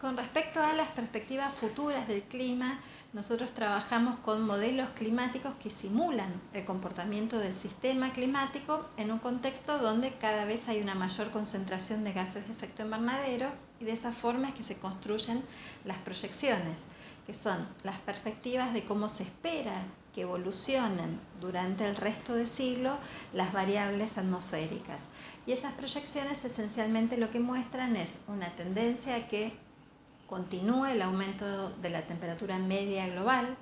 Con respecto a las perspectivas futuras del clima, nosotros trabajamos con modelos climáticos que simulan el comportamiento del sistema climático en un contexto donde cada vez hay una mayor concentración de gases de efecto invernadero, y de esa forma es que se construyen las proyecciones, que son las perspectivas de cómo se espera que evolucionen durante el resto del siglo las variables atmosféricas. Y esas proyecciones esencialmente lo que muestran es una tendencia a que continúe el aumento de la temperatura media global.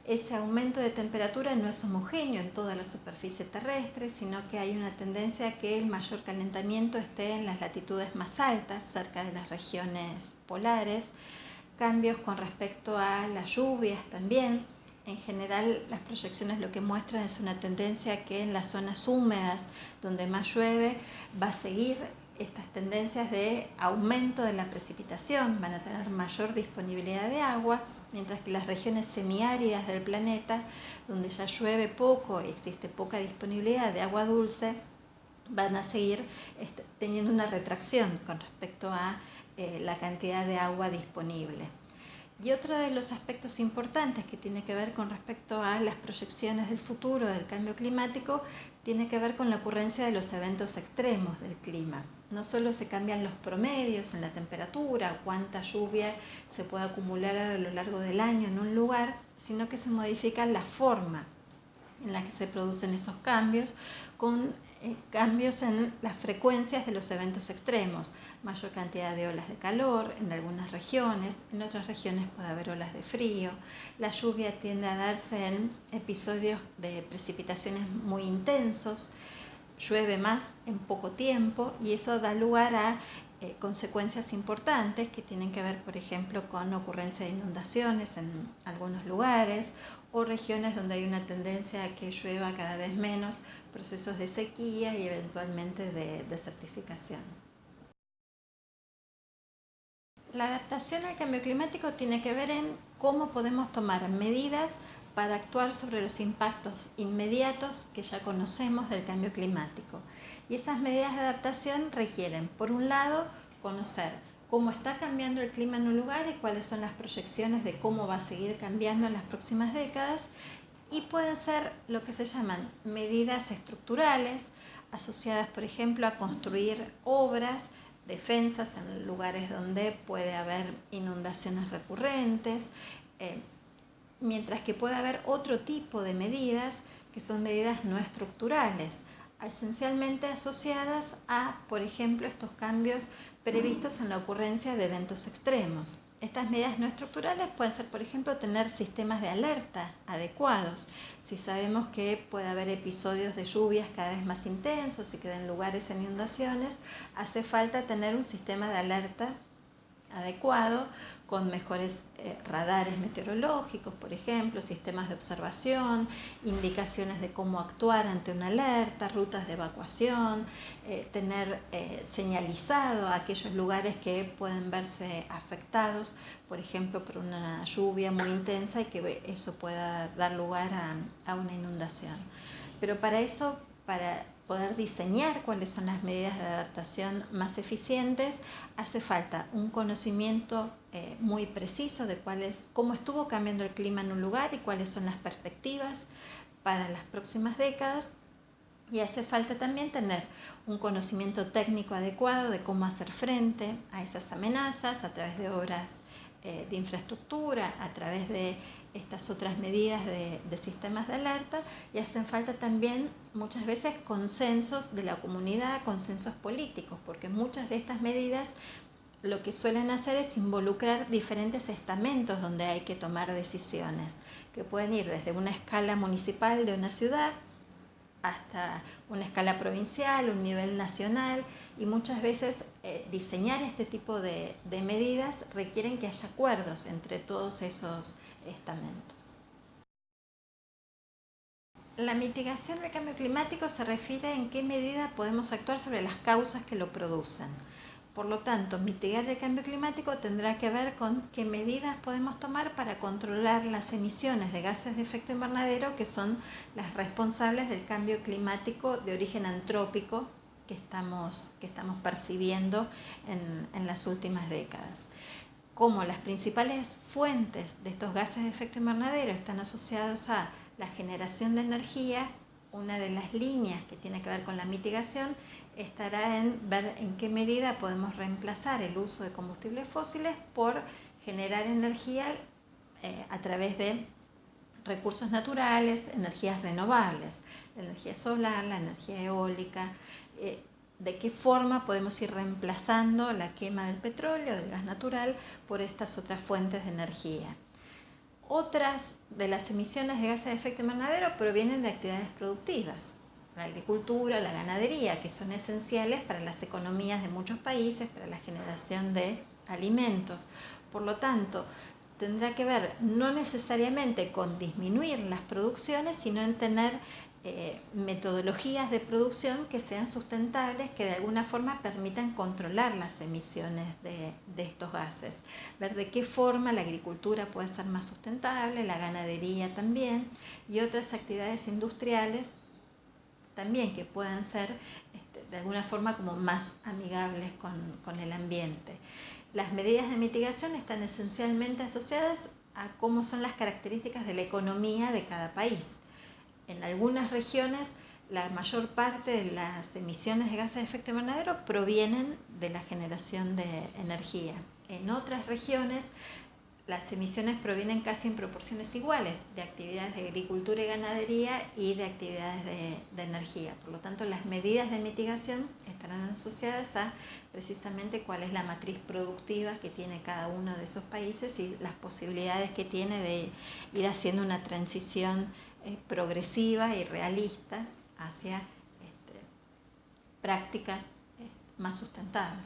Ese aumento de temperatura no es homogéneo en toda la superficie terrestre, sino que hay una tendencia a que el mayor calentamiento esté en las latitudes más altas, cerca de las regiones polares. Cambios con respecto a las lluvias también. En general, las proyecciones lo que muestran es una tendencia a que en las zonas húmedas, donde más llueve, va a seguir estas tendencias de aumento de la precipitación, van a tener mayor disponibilidad de agua, mientras que las regiones semiáridas del planeta, donde ya llueve poco y existe poca disponibilidad de agua dulce, van a seguir teniendo una retracción con respecto a la cantidad de agua disponible. Y otro de los aspectos importantes que tiene que ver con respecto a las proyecciones del futuro del cambio climático tiene que ver con la ocurrencia de los eventos extremos del clima. No solo se cambian los promedios en la temperatura, cuánta lluvia se puede acumular a lo largo del año en un lugar, sino que se modifica la forma en la que se producen esos cambios, con cambios en las frecuencias de los eventos extremos, mayor cantidad de olas de calor en algunas regiones, en otras regiones puede haber olas de frío, la lluvia tiende a darse en episodios de precipitaciones muy intensos, llueve más en poco tiempo y eso da lugar a consecuencias importantes que tienen que ver, por ejemplo, con ocurrencia de inundaciones en algunos lugares o regiones donde hay una tendencia a que llueva cada vez menos, procesos de sequía y eventualmente de desertificación. La adaptación al cambio climático tiene que ver en cómo podemos tomar medidas para actuar sobre los impactos inmediatos que ya conocemos del cambio climático. Y esas medidas de adaptación requieren, por un lado, conocer cómo está cambiando el clima en un lugar y cuáles son las proyecciones de cómo va a seguir cambiando en las próximas décadas, y pueden ser lo que se llaman medidas estructurales, asociadas, por ejemplo, a construir obras, defensas en lugares donde puede haber inundaciones recurrentes, mientras que puede haber otro tipo de medidas que son medidas no estructurales, esencialmente asociadas a, por ejemplo, estos cambios previstos en la ocurrencia de eventos extremos. Estas medidas no estructurales pueden ser, por ejemplo, tener sistemas de alerta adecuados. Si sabemos que puede haber episodios de lluvias cada vez más intensos y que den lugares a inundaciones, hace falta tener un sistema de alerta adecuado, con mejores radares meteorológicos, por ejemplo, sistemas de observación, indicaciones de cómo actuar ante una alerta, rutas de evacuación, tener señalizado aquellos lugares que pueden verse afectados, por ejemplo, por una lluvia muy intensa y que eso pueda dar lugar a una inundación. Pero para eso, para poder diseñar cuáles son las medidas de adaptación más eficientes, hace falta un conocimiento muy preciso de cómo estuvo cambiando el clima en un lugar y cuáles son las perspectivas para las próximas décadas. Y hace falta también tener un conocimiento técnico adecuado de cómo hacer frente a esas amenazas a través de obras de infraestructura, a través de estas otras medidas de sistemas de alerta, y hacen falta también muchas veces consensos de la comunidad, consensos políticos, porque muchas de estas medidas lo que suelen hacer es involucrar diferentes estamentos donde hay que tomar decisiones, que pueden ir desde una escala municipal de una ciudad hasta una escala provincial, un nivel nacional, y muchas veces diseñar este tipo de medidas requieren que haya acuerdos entre todos esos estamentos. La mitigación del cambio climático se refiere en qué medida podemos actuar sobre las causas que lo producen. Por lo tanto, mitigar el cambio climático tendrá que ver con qué medidas podemos tomar para controlar las emisiones de gases de efecto invernadero, que son las responsables del cambio climático de origen antrópico que estamos percibiendo en las últimas décadas. como las principales fuentes de estos gases de efecto invernadero están asociados a la generación de energía, una de las líneas que tiene que ver con la mitigación estará en ver en qué medida podemos reemplazar el uso de combustibles fósiles por generar energía a través de recursos naturales, energías renovables, la energía solar, la energía eólica, de qué forma podemos ir reemplazando la quema del petróleo, del gas natural, por estas otras fuentes de energía. Otras de las emisiones de gases de efecto invernadero provienen de actividades productivas, la agricultura, la ganadería, que son esenciales para las economías de muchos países, para la generación de alimentos. Por lo tanto, tendrá que ver no necesariamente con disminuir las producciones, sino en tener metodologías de producción que sean sustentables, que de alguna forma permitan controlar las emisiones de estos gases. Ver de qué forma la agricultura puede ser más sustentable, la ganadería también, y otras actividades industriales también que puedan ser de alguna forma como más amigables con el ambiente. Las medidas de mitigación están esencialmente asociadas a cómo son las características de la economía de cada país. En algunas regiones, la mayor parte de las emisiones de gases de efecto invernadero provienen de la generación de energía. En otras regiones, las emisiones provienen casi en proporciones iguales de actividades de agricultura y ganadería y de actividades de energía. Por lo tanto, las medidas de mitigación estarán asociadas a precisamente cuál es la matriz productiva que tiene cada uno de esos países y las posibilidades que tiene de ir haciendo una transición progresiva y realista hacia prácticas más sustentables.